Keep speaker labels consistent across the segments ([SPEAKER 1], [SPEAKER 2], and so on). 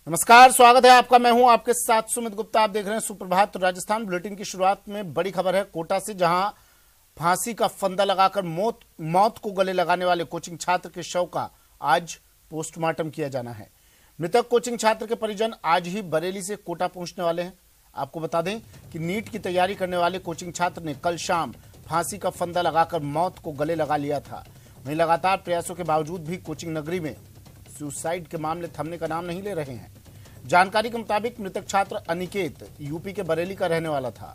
[SPEAKER 1] नमस्कार, स्वागत है आपका। मैं हूं आपके साथ सुमित गुप्ता। आप देख रहे हैं सुप्रभात राजस्थान। बुलेटिन की शुरुआत में बड़ी खबर है कोटा से, जहां फांसी का फंदा लगाकर मौत को गले लगाने वाले कोचिंग छात्र के शव का आज पोस्टमार्टम किया जाना है। मृतक कोचिंग छात्र के परिजन आज ही बरेली से कोटा पहुंचने वाले हैं। आपको बता दें कि नीट की तैयारी करने वाले कोचिंग छात्र ने कल शाम फांसी का फंदा लगाकर मौत को गले लगा लिया था। वहीं लगातार प्रयासों के बावजूद भी कोचिंग नगरी में सुसाइड के मामले थमने का नाम नहीं ले रहे हैं। जानकारी के मुताबिक मृतक छात्र अनिकेत यूपी के बरेली का रहने वाला था।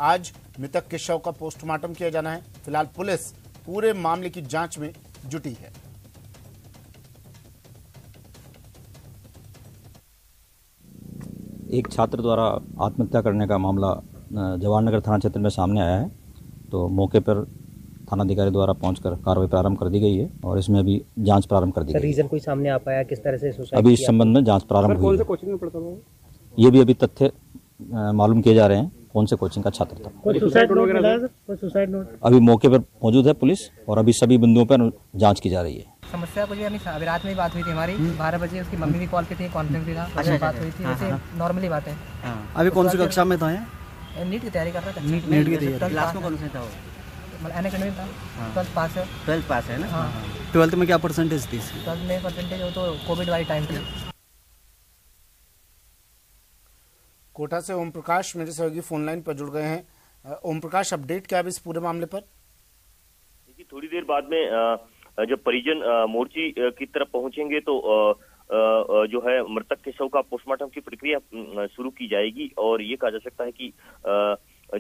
[SPEAKER 1] आज मृतक के शव का पोस्टमार्टम किया जाना है। फिलहाल पुलिस पूरे मामले की जांच में जुटी है।
[SPEAKER 2] एक छात्र द्वारा आत्महत्या करने का मामला जवाहर नगर थाना क्षेत्र में सामने आया है, तो मौके पर थानाधिकारी द्वारा पहुंचकर कार्रवाई प्रारंभ कर दी गई है और इसमें अभी जांच प्रारंभ कर दी गई है।
[SPEAKER 3] रीजन कोई सामने आ पाया किस तरह से सुसाइड?
[SPEAKER 2] अभी इस संबंध में जांच प्रारंभ हुई है।
[SPEAKER 4] कोचिंग में पढ़ता था?
[SPEAKER 2] ये भी अभी तथ्य मालूम किए जा रहे हैं कौन से कोचिंग का छात्र था।
[SPEAKER 3] कोई सुसाइड नोट मिला है सर? कोई सुसाइड नोट?
[SPEAKER 2] अभी मौके पर मौजूद है पुलिस और अभी सभी बिंदुओं पर जांच की जा रही है।
[SPEAKER 5] समस्या कुछ अभी रात में ही बात हुई थी हमारी 12 बजे। उसकी मम्मी भी कॉल पे थी, कॉन्फ्रेंस भी था, बात हुई थी। वैसे नॉर्मली बात है।
[SPEAKER 4] अभी कौन सी कक्षा में था?
[SPEAKER 5] नीट की तैयारी कर रहा था।
[SPEAKER 4] नीट की तैयारी।
[SPEAKER 5] क्लास में कौन सा था? एन अकेडमी था। 12th पास है।
[SPEAKER 4] 12th पास है ना?
[SPEAKER 5] हाँ।
[SPEAKER 4] 12th में क्या परसेंटेज थी इसकी?
[SPEAKER 5] 12th में परसेंटेज हो तो कोविड वाली टाइम थी।
[SPEAKER 1] कोटा से ओम प्रकाश मेरे सहयोगी फोन लाइन पर जुड़ गए हैं। ओम प्रकाश, अपडेट क्या है इस पूरे मामले पर?
[SPEAKER 6] देखिए, थोड़ी देर बाद में जब परिजन मोर्ची की तरफ पहुंचेंगे तो जो है मृतक के शव का पोस्टमार्टम की प्रक्रिया शुरू की जाएगी। और ये कहा जा सकता है कि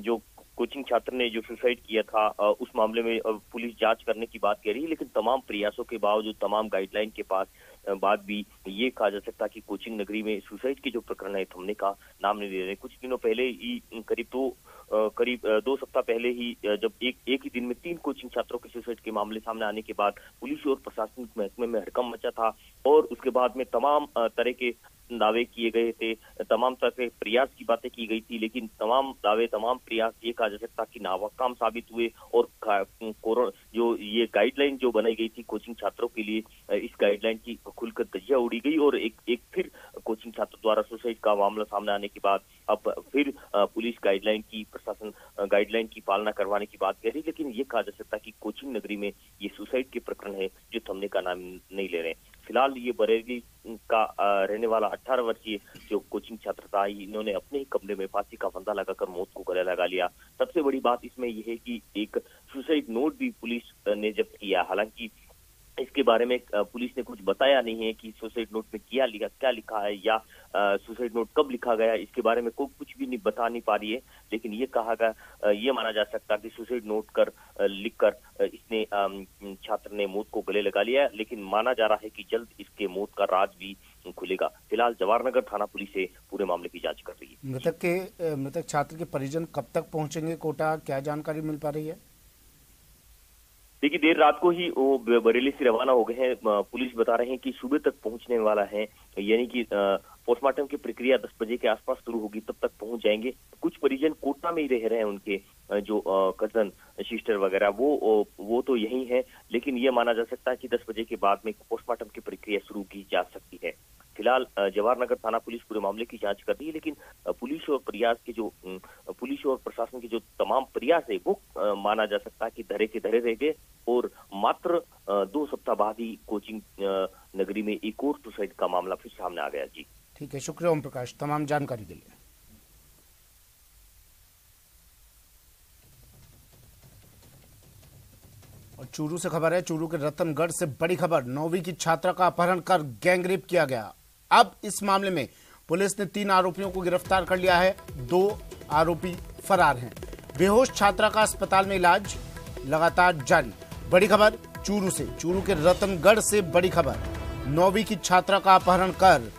[SPEAKER 6] जो कोचिंग छात्र ने जो सुसाइड किया था उस मामले में पुलिस जांच करने की बात कह रही है, लेकिन तमाम प्रयासों के बावजूद, तमाम गाइडलाइन के बाद भी ये कहा जा सकता है कि कोचिंग नगरी में सुसाइड के जो प्रकरण है थमने का नाम नहीं ले रहे। कुछ दिनों पहले ही करीब 2 सप्ताह पहले ही जब एक ही दिन में 3 कोचिंग छात्रों के सुसाइड के मामले सामने आने के बाद पुलिस और प्रशासनिक महकमे में हड़कंप मचा था और उसके बाद में तमाम तरह के दावे किए गए थे, तमाम तरह के प्रयास की बातें की गई थी, लेकिन तमाम दावे, तमाम प्रयास ये कहा जा सकता कि नाकाम साबित हुए। और जो ये गाइडलाइन जो बनाई गई थी कोचिंग छात्रों के लिए, इस गाइडलाइन की खुलकर धज्जियां उड़ी गई और एक फिर कोचिंग छात्र द्वारा सुसाइड का मामला सामने आने के बाद अब फिर पुलिस प्रशासन गाइडलाइन की पालना करवाने की बात कह रही है। लेकिन ये कहा जा सकता है कि कोचिंग नगरी में ये सुसाइड के प्रकरण है जो थमने का नाम नहीं ले रहे। फिलहाल ये बरेली का रहने वाला 18 वर्षीय जो कोचिंग छात्र था, इन्होंने अपने ही कमरे में फांसी का फंदा लगाकर मौत को गले लगा लिया। सबसे बड़ी बात इसमें यह है कि एक सुसाइड नोट भी पुलिस ने जब्त किया। हालांकि इसके बारे में पुलिस ने कुछ बताया नहीं है कि सुसाइड नोट में क्या लिखा है या सुसाइड नोट कब लिखा गया, इसके बारे में कोई कुछ भी नहीं बता नहीं पा रही है। लेकिन ये माना जा सकता कि सुसाइड नोट लिखकर इसने छात्र ने मौत को गले लगा लिया। लेकिन माना जा रहा है कि जल्द इसके मौत का राज भी खुलेगा। फिलहाल जवाहर नगर थाना पुलिस से पूरे मामले की जांच कर रही है।
[SPEAKER 1] मृतक छात्र के परिजन कब तक पहुंचेंगे कोटा, क्या जानकारी मिल पा रही है?
[SPEAKER 6] देखिए, देर रात को ही वो बरेली से रवाना हो गए हैं। पुलिस बता रहे हैं कि सुबह तक पहुंचने वाला है, यानी कि पोस्टमार्टम की प्रक्रिया 10 बजे के आसपास शुरू होगी, तब तक पहुंच जाएंगे। कुछ परिजन कोटा में ही रह रहे हैं, उनके जो कजन सिस्टर वगैरह वो तो यही है। लेकिन ये माना जा सकता है कि 10 बजे के बाद में पोस्टमार्टम की प्रक्रिया शुरू की जा सकती है। फिलहाल जवाहर नगर थाना पुलिस पूरे मामले की जांच कर रही है, लेकिन पुलिस और प्रशासन के जो तमाम प्रयास है वो माना जा सकता है कि धरे के धरे रह गए और मात्र 2 सप्ताह बाद ही कोचिंग नगरी में एक और सुसाइड का मामला फिर सामने आ गया। जी
[SPEAKER 1] ठीक है, शुक्रिया ओम प्रकाश तमाम जानकारी के लिए। और चूरू से खबर है, चूरू के रतनगढ़ से बड़ी खबर। 9वीं की छात्रा का अपहरण कर गैंगरेप किया गया। अब इस मामले में पुलिस ने 3 आरोपियों को गिरफ्तार कर लिया है। 2 आरोपी फरार हैं। बेहोश छात्रा का अस्पताल में इलाज लगातार जारी। बड़ी खबर चूरू से, चूरू के रतनगढ़ से बड़ी खबर। 9वीं की छात्रा का अपहरण कर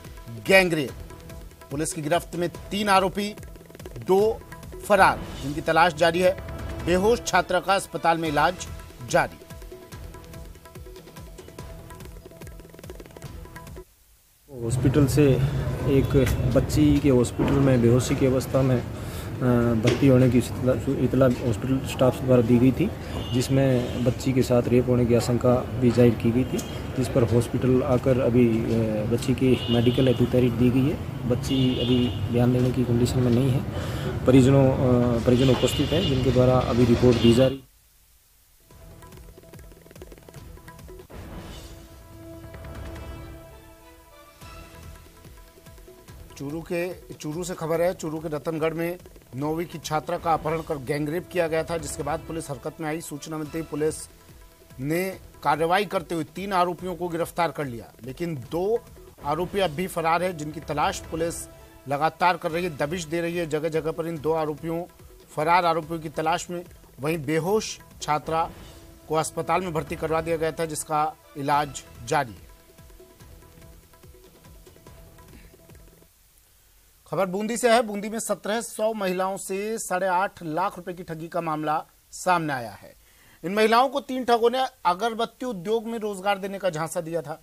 [SPEAKER 1] गैंगरेप। पुलिस की गिरफ्त में 3 आरोपी, 2 फरार, जिनकी तलाश जारी है। बेहोश छात्रा का अस्पताल में इलाज जारी।
[SPEAKER 7] हॉस्पिटल से एक बच्ची के हॉस्पिटल में बेहोशी की अवस्था में भर्ती होने की इतला हॉस्पिटल स्टाफ द्वारा दी गई थी, जिसमें बच्ची के साथ रेप होने की आशंका भी जाहिर की गई थी, जिस पर हॉस्पिटल आकर अभी बच्ची की मेडिकल हेतु तहरीर दी गई है। बच्ची अभी बयान देने की कंडीशन में नहीं है। परिजन उपस्थित हैं, जिनके द्वारा अभी रिपोर्ट दी जा रही है।
[SPEAKER 1] चूरू से खबर है। चूरू के रतनगढ़ में 9वीं की छात्रा का अपहरण कर गैंगरेप किया गया था, जिसके बाद पुलिस हरकत में आई। सूचना मिलते ही पुलिस ने कार्रवाई करते हुए 3 आरोपियों को गिरफ्तार कर लिया, लेकिन 2 आरोपी अब भी फरार है, जिनकी तलाश पुलिस लगातार कर रही है, दबिश दे रही है जगह जगह पर इन 2 फरार आरोपियों की तलाश में। वहीं बेहोश छात्रा को अस्पताल में भर्ती करवा दिया गया था, जिसका इलाज जारी है। खबर बूंदी से है। बूंदी में 1700 महिलाओं से 8.5 लाख रुपए की ठगी का मामला सामने आया है। इन महिलाओं को 3 ठगों ने अगरबत्ती उद्योग में रोजगार देने का झांसा दिया था।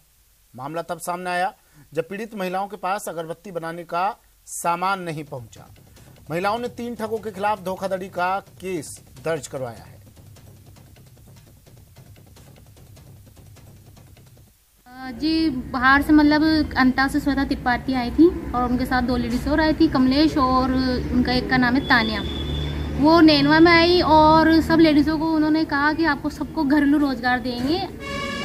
[SPEAKER 1] मामला तब सामने आया जब पीड़ित महिलाओं के पास अगरबत्ती बनाने का सामान नहीं पहुंचा। महिलाओं ने 3 ठगों के खिलाफ धोखाधड़ी का केस दर्ज करवाया है।
[SPEAKER 8] जी बाहर से मतलब अंता से श्वेता त्रिपाठी आई थी और उनके साथ 2 लेडीज और आई थी, कमलेश और उनका एक का नाम है तानिया। वो नैनवा में आई और सब लेडीज़ों को उन्होंने कहा कि आपको सबको घरेलू रोजगार देंगे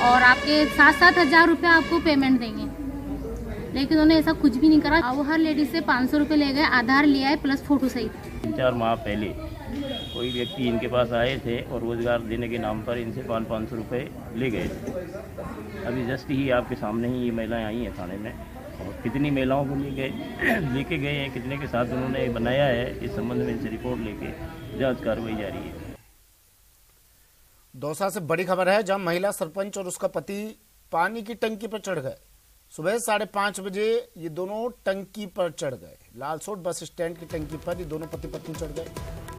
[SPEAKER 8] और आपके 7-7 हज़ार रुपये आपको पेमेंट देंगे, लेकिन उन्होंने ऐसा कुछ भी नहीं करा। वो हर लेडीज से 500 रुपये ले गए, आधार लिया है प्लस फोटो सहित।
[SPEAKER 9] 4 माह पहले कोई व्यक्ति इनके पास आए थे और रोजगार देने के नाम पर इनसे 500 रुपये ले गए। अभी जस्ट ही आपके सामने ही ये महिलाएं आई हैं थाने में, और कितनी महिलाओं को लेके गए हैं, कितने के साथ उन्होंने बनाया है, इस संबंध में इनसे रिपोर्ट लेके जांच कार्रवाई जारी है।
[SPEAKER 1] दौसा से बड़ी खबर है, जहां महिला सरपंच और उसका पति पानी की टंकी पर चढ़ गए। सुबह 5:30 बजे ये दोनों टंकी पर चढ़ गए। लालसोट बस स्टैंड की टंकी पर ये दोनों पति पत्नी चढ़ गए।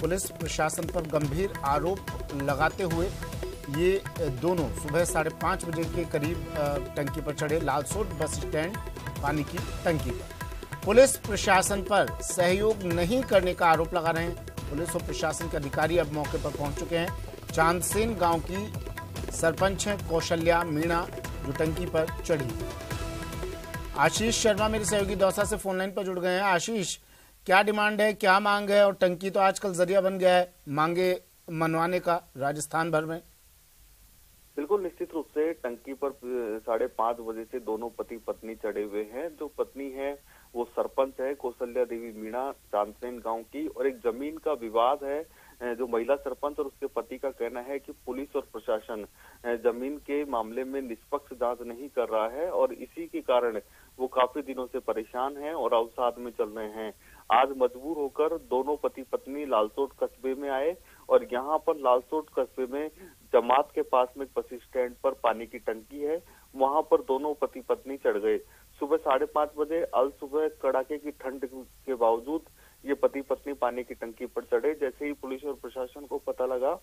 [SPEAKER 1] पुलिस प्रशासन पर गंभीर आरोप लगाते हुए ये दोनों सुबह 5:30 बजे के करीब टंकी पर चढ़े। लालसोट बस स्टैंड पानी की टंकी पर पुलिस प्रशासन पर सहयोग नहीं करने का आरोप लगा रहे हैं। पुलिस और प्रशासन के अधिकारी अब मौके पर पहुंच चुके हैं। चांदसेन गांव की सरपंच हैं कौशल्या मीणा, जो टंकी पर चढ़ी। आशीष शर्मा मेरे सहयोगी दौसा से फोन लाइन पर जुड़ गए हैं। आशीष, क्या डिमांड है, क्या मांग है? और टंकी तो आजकल जरिया बन गया है मांगे मनवाने का राजस्थान भर में।
[SPEAKER 10] बिल्कुल निश्चित रूप से टंकी पर 5:30 बजे से दोनों पति पत्नी चढ़े हुए हैं। जो पत्नी है वो सरपंच है कौशल्या देवी मीणा, चांदसेन गांव की, और एक जमीन का विवाद है। जो महिला सरपंच और उसके पति का कहना है कि पुलिस और प्रशासन जमीन के मामले में निष्पक्ष जांच नहीं कर रहा है और इसी के कारण वो काफी दिनों से परेशान हैं और अवसाद में चल रहे हैं। आज मजबूर होकर दोनों पति पत्नी लालसोट कस्बे में आए और यहाँ पर लालसोट कस्बे में जमात के पास में बस स्टैंड पर पानी की टंकी है, वहां पर दोनों पति पत्नी चढ़ गए। सुबह 5:30 बजे अल सुबह कड़ाके की ठंड के बावजूद ये पति पत्नी पानी की टंकी पर चढ़े। जैसे ही पुलिस और प्रशासन को पता लगा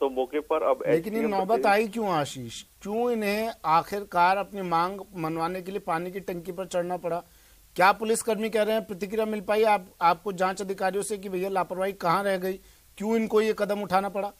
[SPEAKER 10] तो मौके पर अब
[SPEAKER 1] लेकिन ये नौबत आई क्यों आशीष? क्यों इन्हें आखिरकार अपनी मांग मनवाने के लिए पानी की टंकी पर चढ़ना पड़ा? क्या पुलिसकर्मी कह रहे हैं, प्रतिक्रिया मिल पाई आपको जांच अधिकारियों से कि भैया लापरवाही कहाँ रह गई, क्यों इनको ये कदम उठाना पड़ा?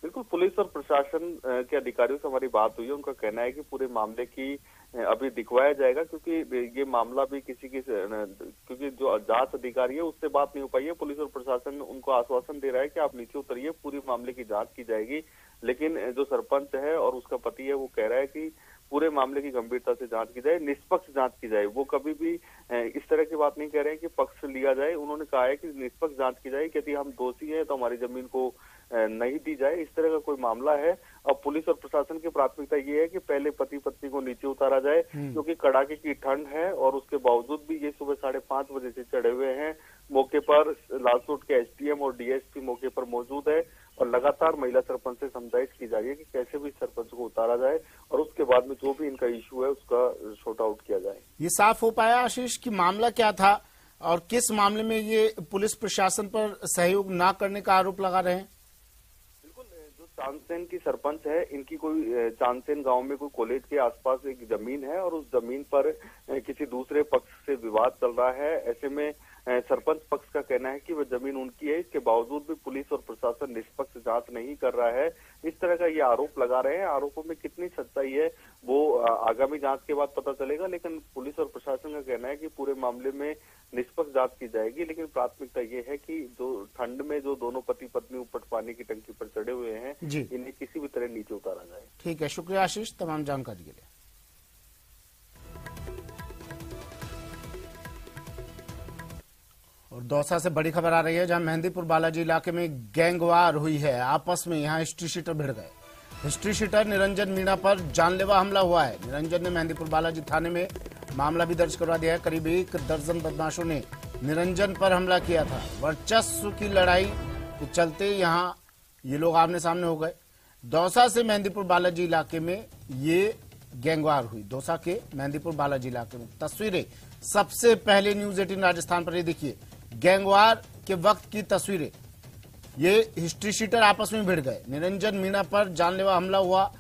[SPEAKER 10] बिल्कुल, पुलिस और प्रशासन के अधिकारियों से हमारी बात हुई है। उनका कहना है कि पूरे मामले की अभी दिखवाया जाएगा, क्योंकि ये मामला भी क्योंकि जो जांच अधिकारी है उससे बात नहीं हो पाई है। पुलिस और प्रशासन उनको आश्वासन दे रहा है कि आप नीचे उतरिए, पूरी मामले की जांच की जाएगी। लेकिन जो सरपंच है और उसका पति है वो कह रहा है कि पूरे मामले की गंभीरता से जांच की जाए, निष्पक्ष जांच की जाए। वो कभी भी इस तरह की बात नहीं कह रहे हैं कि पक्ष लिया जाए। उन्होंने कहा है कि निष्पक्ष जांच की जाए, यदि हम दोषी हैं तो हमारी जमीन को नहीं दी जाए, इस तरह का कोई मामला है। अब पुलिस और प्रशासन की प्राथमिकता ये है कि पहले पति पत्नी को नीचे उतारा जाए, क्योंकि कड़ाके की ठंड है और उसके बावजूद भी ये सुबह 5:30 बजे से चढ़े हुए हैं। मौके पर लालसोट के एसडीएम और डीएसपी मौके पर मौजूद है और लगातार महिला सरपंच से समझाइश की जा रही है कि कैसे भी सरपंच को उतारा जाए और उसके बाद में जो भी इनका इशू है उसका शॉर्ट आउट किया जाए। ये
[SPEAKER 1] साफ हो पाया आशीष कि मामला क्या था और किस मामले में ये पुलिस प्रशासन पर सहयोग न करने का आरोप लगा रहे हैं?
[SPEAKER 10] चांदसेन की सरपंच है, इनकी कोई चांदसेन गांव में कोई कॉलेज के आसपास एक जमीन है और उस जमीन पर किसी दूसरे पक्ष से विवाद चल रहा है। ऐसे में सरपंच पक्ष का कहना है कि वह जमीन उनकी है, इसके बावजूद भी पुलिस और प्रशासन निष्पक्ष जांच नहीं कर रहा है। इस तरह का ये आरोप लगा रहे हैं। आरोपों में कितनी सच्चाई है वो आगामी जांच के बाद पता चलेगा, लेकिन पुलिस और प्रशासन का कहना है कि पूरे मामले में निष्पक्ष जांच की जाएगी। लेकिन प्राथमिकता ये है कि जो ठंड में जो दोनों पति पत्नी ऊपर पानी की टंकी पर चढ़े हुए हैं, इन्हें किसी भी तरह नीचे उतारा जाए।
[SPEAKER 1] ठीक है, शुक्रिया आशीष तमाम जानकारी के लिए। और दौसा से बड़ी खबर आ रही है, जहां मेहंदीपुर बालाजी इलाके में गैंगवार हुई है। आपस में यहां हिस्ट्री शीटर भिड़ गए। हिस्ट्री शीटर निरंजन मीणा पर जानलेवा हमला हुआ है। निरंजन ने मेहंदीपुर बालाजी थाने में मामला भी दर्ज करवा दिया है। करीब 1 दर्जन बदमाशों ने निरंजन पर हमला किया था। वर्चस्व की लड़ाई के चलते यहां ये लोग आमने सामने हो गए। दौसा से मेहंदीपुर बालाजी इलाके में ये गैंगवार हुई। दौसा के मेहंदीपुर बालाजी इलाके में तस्वीरें सबसे पहले न्यूज 18 राजस्थान पर ये देखिए, गैंगवार के वक्त की तस्वीरें। ये हिस्ट्री शीटर आपस में भिड़ गए। निरंजन मीणा पर जानलेवा हमला हुआ।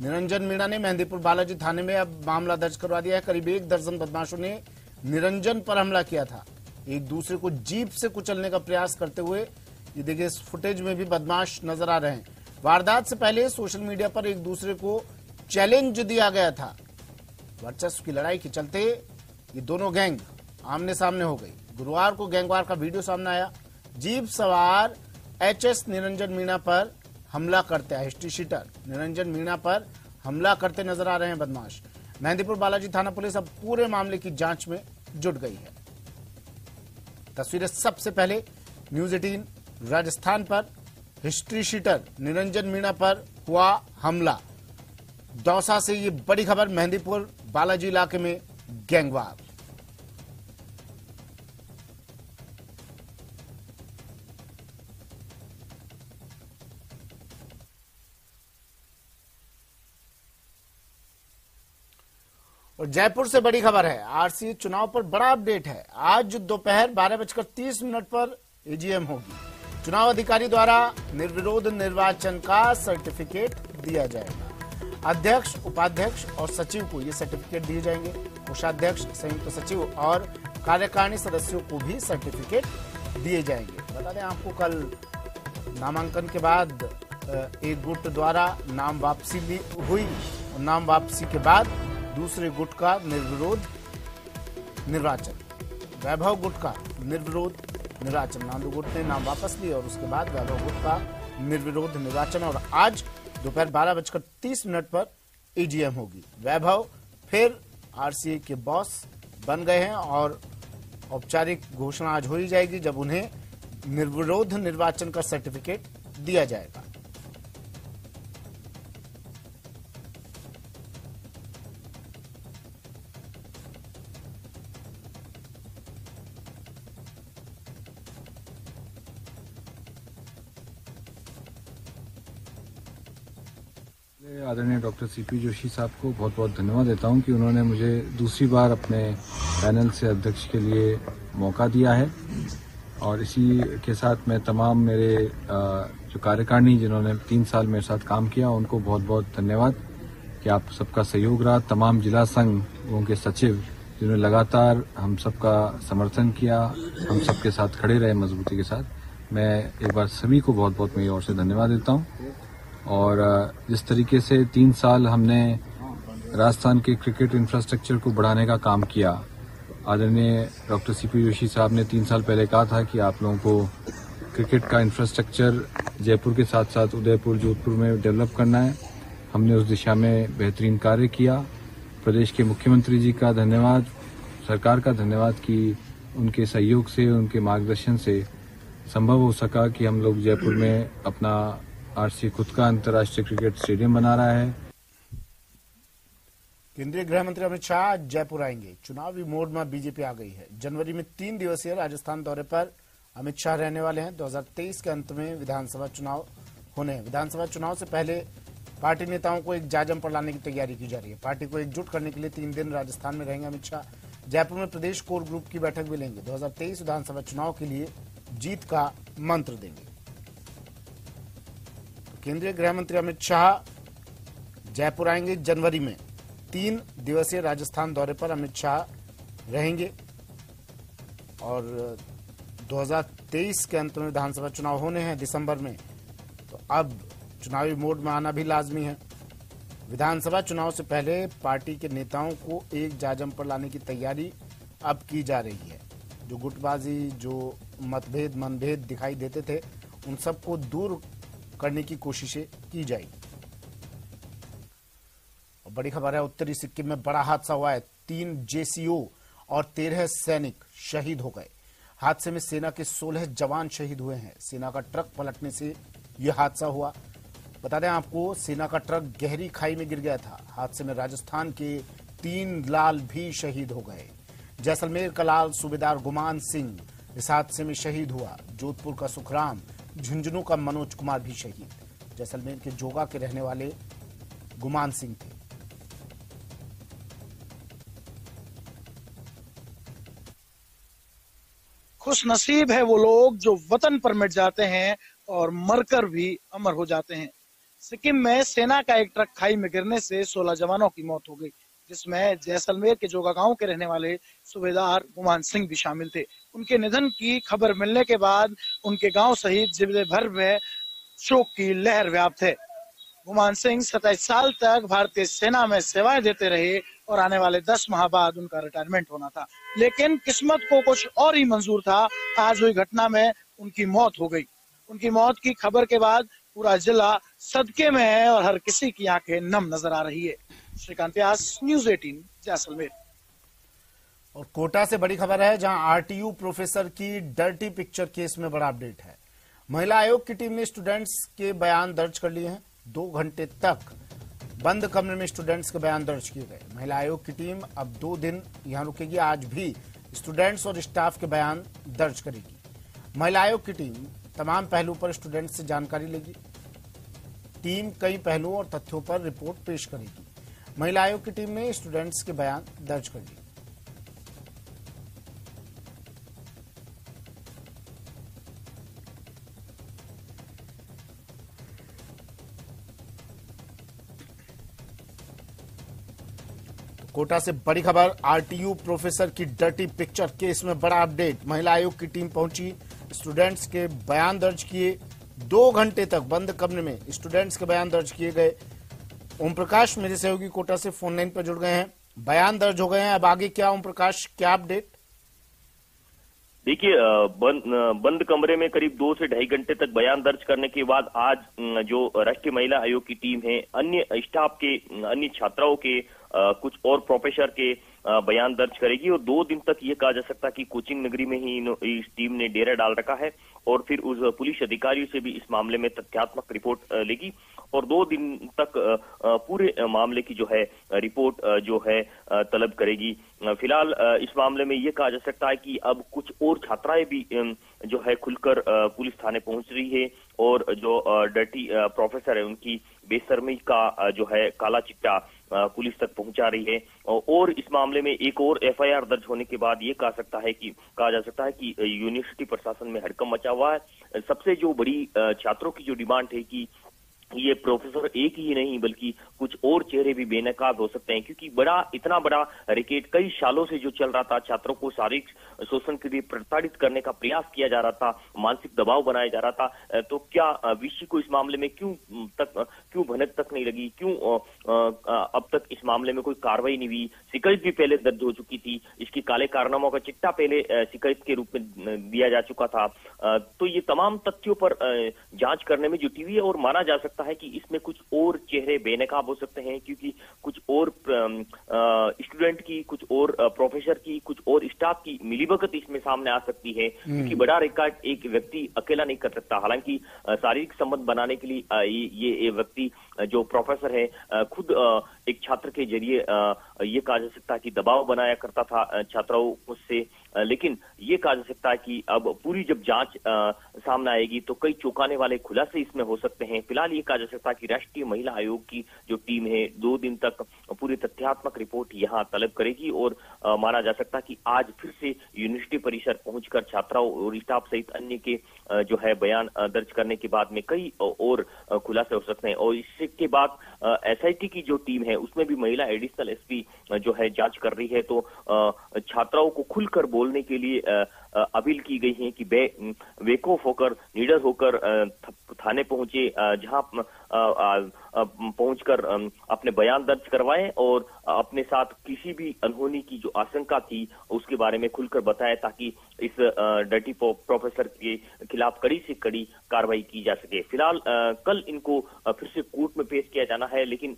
[SPEAKER 1] निरंजन मीणा ने मेहंदीपुर बालाजी थाने में अब मामला दर्ज करवा दिया है। करीब 1 दर्जन बदमाशों ने निरंजन पर हमला किया था। एक दूसरे को जीप से कुचलने का प्रयास करते हुए ये देखिए, इस फुटेज में भी बदमाश नजर आ रहे हैं। वारदात से पहले सोशल मीडिया पर एक दूसरे को चैलेंज दिया गया था। वर्चस्व की लड़ाई के चलते ये दोनों गैंग आमने सामने हो गई। गुरुवार को गैंगवार का वीडियो सामने आया। जीप सवार एचएस निरंजन मीणा पर हमला करते हैं। हिस्ट्री शीटर निरंजन मीणा पर हमला करते नजर आ रहे हैं बदमाश। मेहंदीपुर बालाजी थाना पुलिस अब पूरे मामले की जांच में जुट गई है। तस्वीरें सबसे पहले न्यूज 18 राजस्थान पर। हिस्ट्री शीटर निरंजन मीणा पर हुआ हमला। दौसा से ये बड़ी खबर, मेहंदीपुर बालाजी इलाके में गैंगवार। और जयपुर से बड़ी खबर है, आरसीए चुनाव पर बड़ा अपडेट है। आज दोपहर 12:30 पर एजीएम होगी। चुनाव अधिकारी द्वारा निर्विरोध निर्वाचन का सर्टिफिकेट दिया जाएगा। अध्यक्ष, उपाध्यक्ष और सचिव को ये सर्टिफिकेट दिए जाएंगे। कोषाध्यक्ष, संयुक्त सचिव और कार्यकारिणी सदस्यों को भी सर्टिफिकेट दिए जाएंगे। बता दें आपको, कल नामांकन के बाद एक गुट द्वारा नाम वापसी भी हुई और नाम वापसी के बाद दूसरे गुट का निर्विरोध निर्वाचन। वैभव गुट का निर्विरोध निर्वाचन। नांदू गुट ने नाम वापस लिया और उसके बाद वैभव गुट का निर्विरोध निर्वाचन। और आज दोपहर 12:30 पर एजीएम होगी। वैभव फिर आरसीए के बॉस बन गए हैं और औपचारिक घोषणा आज हो ही जाएगी जब उन्हें निर्विरोध निर्वाचन का सर्टिफिकेट दिया जाएगा।
[SPEAKER 11] आदरणीय डॉक्टर सीपी जोशी साहब को बहुत बहुत धन्यवाद देता हूं कि उन्होंने मुझे दूसरी बार अपने पैनल से अध्यक्ष के लिए मौका दिया है। और इसी के साथ मैं तमाम मेरे जो कार्यकारिणी जिन्होंने 3 साल मेरे साथ काम किया उनको बहुत बहुत धन्यवाद कि आप सबका सहयोग रहा। तमाम जिला संघों के सचिव जिन्होंने लगातार हम सबका समर्थन किया, हम सबके साथ खड़े रहे मजबूती के साथ, मैं एक बार सभी को बहुत बहुत मेरी ओर से धन्यवाद देता हूं। और जिस तरीके से 3 साल हमने राजस्थान के क्रिकेट इंफ्रास्ट्रक्चर को बढ़ाने का काम किया, आदरणीय डॉक्टर सीपी जोशी साहब ने 3 साल पहले कहा था कि आप लोगों को क्रिकेट का इंफ्रास्ट्रक्चर जयपुर के साथ साथ उदयपुर, जोधपुर में डेवलप करना है। हमने उस दिशा में बेहतरीन कार्य किया। प्रदेश के मुख्यमंत्री जी का धन्यवाद, सरकार का धन्यवाद कि उनके सहयोग से, उनके मार्गदर्शन से संभव हो सका कि हम लोग जयपुर में अपना आरसीए खुद का अंतर्राष्ट्रीय क्रिकेट स्टेडियम बना रहा है।
[SPEAKER 1] केंद्रीय गृह मंत्री अमित शाह जयपुर आएंगे। चुनावी मोड में बीजेपी आ गई है। जनवरी में 3 दिवसीय राजस्थान दौरे पर अमित शाह रहने वाले हैं। 2023 के अंत में विधानसभा चुनाव होने हैं। विधानसभा चुनाव से पहले पार्टी नेताओं को एक जाजम पर लाने की तैयारी की जा रही है। पार्टी को एकजुट करने के लिए 3 दिन राजस्थान में रहेंगे अमित शाह। जयपुर में प्रदेश कोर ग्रुप की बैठक भी लेंगे। 2023 विधानसभा चुनाव के लिए जीत का मंत्र देंगे। केंद्रीय गृह मंत्री अमित शाह जयपुर आएंगे। जनवरी में 3 दिवसीय राजस्थान दौरे पर अमित शाह रहेंगे और 2023 के अंत में विधानसभा चुनाव होने हैं दिसंबर में, तो अब चुनावी मोड में आना भी लाजमी है। विधानसभा चुनाव से पहले पार्टी के नेताओं को एक जाजम पर लाने की तैयारी अब की जा रही है। जो गुटबाजी, जो मतभेद मनभेद दिखाई देते थे, उन सबको दूर करने की कोशिशें की जाएगी। और बड़ी खबर है, उत्तरी सिक्किम में बड़ा हादसा हुआ है। 3 जेसीओ और 13 सैनिक शहीद हो गए। हादसे में सेना के 16 जवान शहीद हुए हैं। सेना का ट्रक पलटने से यह हादसा हुआ। बता दें आपको, सेना का ट्रक गहरी खाई में गिर गया था। हादसे में राजस्थान के 3 लाल भी शहीद हो गए। जैसलमेर का लाल सूबेदार गुमान सिंह इस हादसे में शहीद हुआ। जोधपुर का सुखराम, झुंझुनू का मनोज कुमार भी शहीद। जैसलमेर के जोगा के रहने वाले गुमान सिंह थे।
[SPEAKER 12] खुश नसीब है वो लोग जो वतन पर मिट जाते हैं और मरकर भी अमर हो जाते हैं। सिक्किम में सेना का एक ट्रक खाई में गिरने से 16 जवानों की मौत हो गई, जिसमें जैसलमेर के जोगा गांव के रहने वाले सूबेदार गुमान सिंह भी शामिल थे। उनके निधन की खबर मिलने के बाद उनके गांव सहित जिले भर में शोक की लहर व्याप्त है। गुमान सिंह 27 साल तक भारतीय सेना में सेवाएं देते रहे और आने वाले 10 माह बाद उनका रिटायरमेंट होना था, लेकिन किस्मत को कुछ और ही मंजूर था। आज हुई घटना में उनकी मौत हो गई। उनकी मौत की खबर के बाद पूरा जिला सदके में है और हर किसी की आंखें नम नजर आ रही है। श्रीकांत व्यास, न्यूज़ 18, जैसलमेर।
[SPEAKER 1] और कोटा से बड़ी खबर है, जहां आरटीयू प्रोफेसर की डर्टी पिक्चर केस में बड़ा अपडेट है। महिला आयोग की टीम ने स्टूडेंट्स के बयान दर्ज कर लिए हैं। 2 घंटे तक बंद कमरे में स्टूडेंट्स के बयान दर्ज किए गए। महिला आयोग की टीम अब 2 दिन यहां रुकेगी। आज भी स्टूडेंट्स और स्टाफ के बयान दर्ज करेगी। महिला आयोग की टीम तमाम पहलुओं पर स्टूडेंट्स से जानकारी लेगी। टीम कई पहलुओं और तथ्यों पर रिपोर्ट पेश करेगी। महिला आयोग की टीम ने स्टूडेंट्स के बयान दर्ज कर लिए। कोटा से बड़ी खबर, आरटीयू प्रोफेसर की डर्टी पिक्चर केस में बड़ा अपडेट। महिला आयोग की टीम पहुंची, स्टूडेंट्स के बयान दर्ज किए। 2 घंटे तक बंद कमरे में स्टूडेंट्स के बयान दर्ज किए गए। ओम प्रकाश मेरे सहयोगी कोटा से फोन लाइन पर जुड़ गए हैं। बयान दर्ज हो गए हैं, अब आगे क्या ओम प्रकाश, क्या अपडेट?
[SPEAKER 6] देखिए, बंद कमरे में करीब 2 से 2.5 घंटे तक बयान दर्ज करने के बाद आज जो राष्ट्रीय महिला आयोग की टीम है, अन्य स्टाफ के, अन्य छात्राओं के, कुछ और प्रोफेसर के बयान दर्ज करेगी। और 2 दिन तक ये कहा जा सकता है कि कोचिंग नगरी में ही इस टीम ने डेरा डाल रखा है और फिर उस पुलिस अधिकारियों से भी इस मामले में तथ्यात्मक रिपोर्ट लेगी और 2 दिन तक पूरे मामले की जो है रिपोर्ट जो है तलब करेगी। फिलहाल इस मामले में ये कहा जा सकता है कि अब कुछ और छात्राएं भी जो है खुलकर पुलिस थाने पहुंच रही है और जो डर्टी प्रोफेसर है उनकी बेशर्मी का जो है काला चिट्टा पुलिस तक पहुंचा रही है। और इस मामले में एक और एफआईआर दर्ज होने के बाद ये कहा जा सकता है कि यूनिवर्सिटी प्रशासन में हड़कंप मचा हुआ है। सबसे जो बड़ी छात्रों की जो डिमांड है कि ये प्रोफेसर एक ही नहीं बल्कि कुछ और चेहरे भी बेनकाब हो सकते हैं, क्योंकि इतना बड़ा रैकेट कई सालों से जो चल रहा था, छात्रों को शारीरिक शोषण के लिए प्रताड़ित करने का प्रयास किया जा रहा था, मानसिक दबाव बनाया जा रहा था। तो क्या विषय को इस मामले में क्यों भनक तक नहीं लगी, क्यों अब तक इस मामले में कोई कार्रवाई नहीं हुई? शिकायत भी पहले दर्ज हो चुकी थी, इसकी काले कारनामों का चिट्टा पहले शिकायत के रूप में दिया जा चुका था। तो ये तमाम तथ्यों पर जांच करने में जुटी हुई है और माना जा सकता है कि इसमें कुछ और चेहरे बेनकाब हो सकते हैं, क्योंकि कुछ और स्टूडेंट की, कुछ और प्रोफेसर की, कुछ और स्टाफ की मिलीभगत इसमें सामने आ सकती है, क्योंकि बड़ा रिकॉर्ड एक व्यक्ति अकेला नहीं कर सकता। हालांकि शारीरिक संबंध बनाने के लिए ये व्यक्ति जो प्रोफेसर है खुद एक छात्र के जरिए ये कहा जा सकता है कि दबाव बनाया करता था छात्राओं से, लेकिन ये कहा जा सकता है कि अब पूरी जब जांच सामने आएगी तो कई चौंकाने वाले खुलासे इसमें हो सकते हैं। फिलहाल ये कहा जा सकता है कि राष्ट्रीय महिला आयोग की जो टीम है 2 दिन तक पूरी तथ्यात्मक रिपोर्ट यहाँ तलब करेगी और माना जा सकता है कि आज फिर से यूनिवर्सिटी परिसर पहुंचकर छात्राओं और स्टाफ सहित अन्य के जो है बयान दर्ज करने के बाद में कई और खुलासे हो सकते हैं। और इसके बाद एसआईटी की जो टीम है उसमें भी महिला एडिशनल एसपी जो है जांच कर रही है। तो छात्राओं को खुलकर बोलने के लिए अपील की गई है कि बेखौफ होकर, निडर होकर थाने पहुंचे, जहां पहुंचकर अपने बयान दर्ज करवाएं और अपने साथ किसी भी अनहोनी की जो आशंका थी उसके बारे में खुलकर बताएं, ताकि इस डर्टी प्रोफेसर के खिलाफ कड़ी से कड़ी कार्रवाई की जा सके। फिलहाल कल इनको फिर से कोर्ट में पेश किया जाना है, लेकिन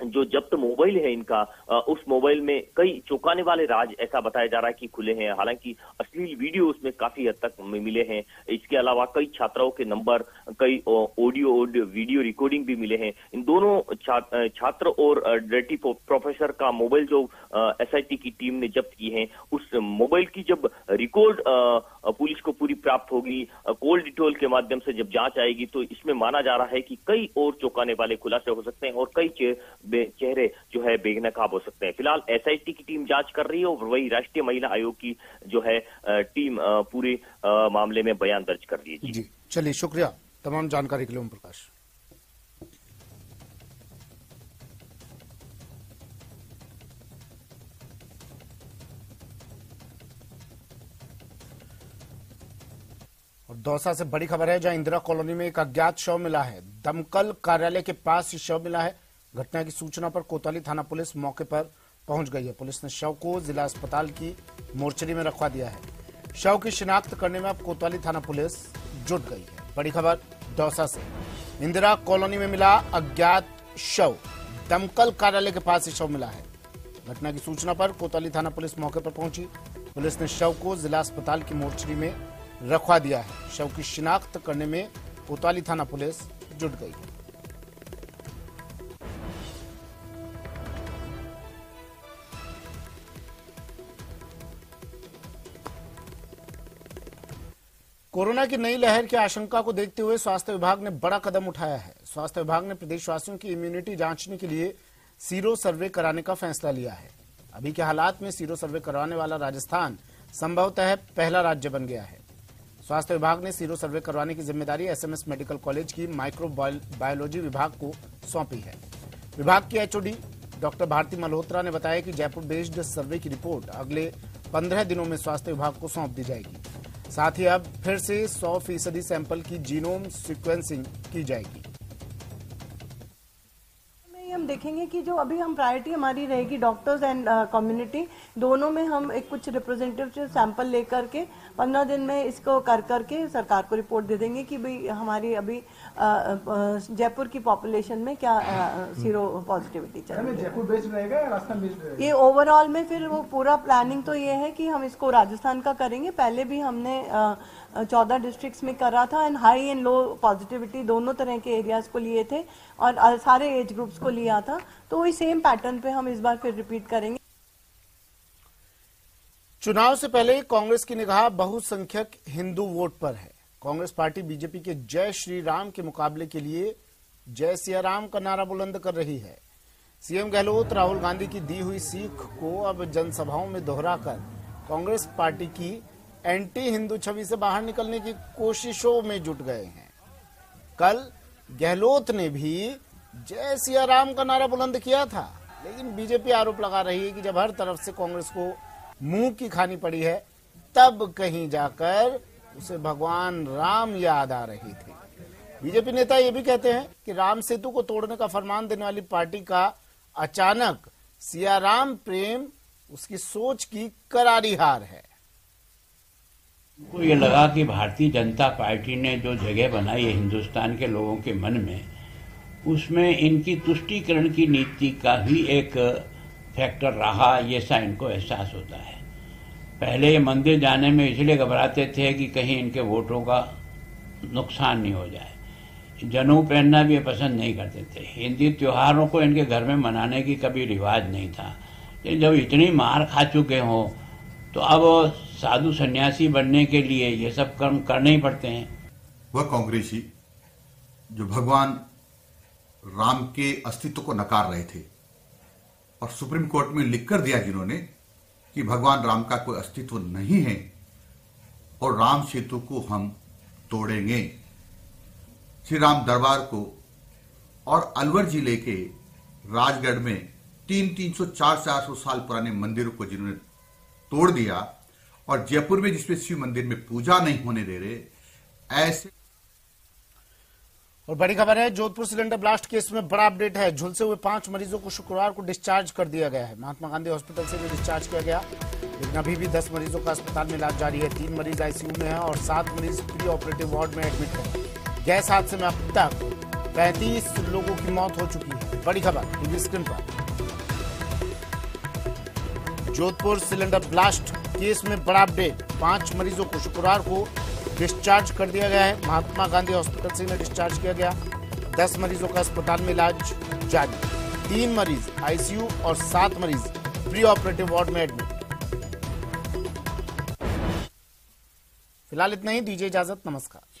[SPEAKER 6] जो जब्त मोबाइल है इनका, उस मोबाइल में कई चौंकाने वाले राज ऐसा बताया जा रहा है कि खुले हैं। हालांकि अश्लील वीडियो उसमें काफी हद तक मिले हैं। इसके अलावा कई छात्राओं के नंबर, कई ऑडियो वीडियो रिकॉर्डिंग भी मिले हैं। इन दोनों छात्र और डर्टी प्रोफेसर का मोबाइल जो एसआईटी की टीम ने जब्त की है, उस मोबाइल की जब रिकॉर्ड पुलिस को पूरी प्राप्त होगी, कॉल डिटेल के माध्यम से जब जांच आएगी, तो इसमें माना जा रहा है कि कई और चौंकाने वाले खुलासे हो सकते हैं और कई चेहरे जो है बेनकाब हो सकते हैं। फिलहाल एसआईटी की टीम जांच कर रही है और वही राष्ट्रीय महिला आयोग की जो है टीम पूरे मामले में बयान दर्ज कर रही है।
[SPEAKER 1] जी चलिए, शुक्रिया तमाम जानकारी के लिए ओम प्रकाश। और दौसा से बड़ी खबर है, जहां इंदिरा कॉलोनी में एक अज्ञात शव मिला है। दमकल कार्यालय के पास ये शव मिला है। घटना की सूचना पर कोतवाली थाना पुलिस मौके पर पहुंच गई है। पुलिस ने शव को जिला अस्पताल की मोर्चरी में रखवा दिया है। शव की शिनाख्त करने में अब कोतवाली थाना पुलिस जुट गई है। बड़ी खबर दौसा से, इंदिरा कॉलोनी में मिला अज्ञात शव। दमकल कार्यालय के पास ये शव मिला है। घटना की सूचना पर कोतवाली थाना पुलिस मौके पर पहुंची। पुलिस ने शव को जिला अस्पताल की मोर्चरी में रखवा दिया है। शव की शिनाख्त करने में कोतवाली थाना पुलिस जुट गई है। कोरोना की नई लहर की आशंका को देखते हुए स्वास्थ्य विभाग ने बड़ा कदम उठाया है। स्वास्थ्य विभाग ने प्रदेशवासियों की इम्यूनिटी जांचने के लिए सीरो सर्वे कराने का फैसला लिया है। अभी के हालात में सीरो सर्वे करवाने वाला राजस्थान संभवतः पहला राज्य बन गया है। स्वास्थ्य विभाग ने सीरो सर्वे करवाने की जिम्मेदारी एसएमएस मेडिकल कॉलेज की माइक्रोबायोलॉजी विभाग को सौंपी है। विभाग की एचओडी डॉक्टर भारती मल्होत्रा ने बताया कि जयपुर बेस्ड सर्वे की रिपोर्ट अगले 15 दिनों में स्वास्थ्य विभाग को सौंप दी जाएगी। साथ ही अब फिर से 100% सैंपल की जीनोम सीक्वेंसिंग की जाएगी।
[SPEAKER 13] हम देखेंगे कि जो अभी हम प्रायोरिटी हमारी रहेगी डॉक्टर्स एंड कम्युनिटी दोनों में, हम एक कुछ रिप्रेजेंटेटिव सैंपल लेकर के 15 दिन में इसको कर करके सरकार को रिपोर्ट दे देंगे कि भाई हमारी अभी जयपुर की पॉपुलेशन में क्या सीरो पॉजिटिविटी चल रही है।
[SPEAKER 12] जयपुर बेस्ड रहेगा या राजस्थान बेस्ड रहेगा?
[SPEAKER 13] ये ओवरऑल में फिर वो पूरा प्लानिंग तो ये है कि हम इसको राजस्थान का करेंगे। पहले भी हमने 14 डिस्ट्रिक्ट्स में करा था and high and low positivity दोनों तरह के एरियाज को लिए थे और सारे एज ग्रुप्स को लिया था। तो वही सेम पैटर्न पे हम इस बार फिर रिपीट करेंगे।
[SPEAKER 1] चुनाव से पहले कांग्रेस की निगाह बहुसंख्यक हिंदू वोट पर है। कांग्रेस पार्टी बीजेपी के जय श्री राम के मुकाबले के लिए जय सिया राम का नारा बुलंद कर रही है। सीएम गहलोत राहुल गांधी की दी हुई सीख को अब जनसभाओं में दोहराकर कांग्रेस पार्टी की एंटी हिंदू छवि से बाहर निकलने की कोशिशों में जुट गए हैं। कल गहलोत ने भी जय सिया राम का नारा बुलंद किया था, लेकिन बीजेपी आरोप लगा रही है कि जब हर तरफ से कांग्रेस को मुंह की खानी पड़ी है, तब कहीं जाकर उसे भगवान राम याद आ रही थी। बीजेपी नेता ये भी कहते हैं कि राम सेतु को तोड़ने का फरमान देने वाली पार्टी का अचानक सिया राम प्रेम उसकी सोच की करारी हार है।
[SPEAKER 14] को ये लगा कि भारतीय जनता पार्टी ने जो जगह बनाई है हिंदुस्तान के लोगों के मन में, उसमें इनकी तुष्टीकरण की नीति का भी एक फैक्टर रहा, ये सा इनको एहसास होता है। पहले ये मंदिर जाने में इसलिए घबराते थे कि कहीं इनके वोटों का नुकसान नहीं हो जाए। जनेऊ पहनना भी पसंद नहीं करते थे। हिंदी त्योहारों को इनके घर में मनाने की कभी रिवाज नहीं था। लेकिन जब इतनी मार खा चुके हों तो अब साधु सन्यासी बनने के लिए ये सब कर्म करने ही पड़ते हैं।
[SPEAKER 15] वह कांग्रेसी जो भगवान राम के अस्तित्व को नकार रहे थे और सुप्रीम कोर्ट में लिखकर दिया जिन्होंने कि भगवान राम का कोई अस्तित्व नहीं है और राम सेतु को हम तोड़ेंगे। श्री राम दरबार को और अलवर जिले के राजगढ़ में 300-400 साल पुराने मंदिरों को जिन्होंने तोड़ दिया और जयपुर में जिसमें शिव मंदिर में पूजा नहीं होने दे रहे, ऐसे।
[SPEAKER 1] और बड़ी खबर है, जोधपुर सिलेंडर ब्लास्ट केस में बड़ा अपडेट है। झुलसे हुए 5 मरीजों को शुक्रवार को डिस्चार्ज कर दिया गया है। महात्मा गांधी हॉस्पिटल से भी डिस्चार्ज किया गया, लेकिन अभी भी 10 मरीजों का अस्पताल में इलाज जारी है। 3 मरीज आईसीयू में हैं और 7 मरीज प्री ऑपरेटिव वार्ड में एडमिट हैं। गैस हादसे में अब तक 35 लोगों की मौत हो चुकी है। बड़ी खबर टीवी स्क्रीन पर। जोधपुर सिलेंडर ब्लास्ट केस में बड़ा अपडेट, 5 मरीजों को शुक्रवार को डिस्चार्ज कर दिया गया है। महात्मा गांधी हॉस्पिटल से इन्हें डिस्चार्ज किया गया। 10 मरीजों का अस्पताल में इलाज जारी, 3 मरीज आईसीयू और 7 मरीज प्री ऑपरेटिव वार्ड में एडमिट। फिलहाल इतना ही, दीजिए इजाजत, नमस्कार।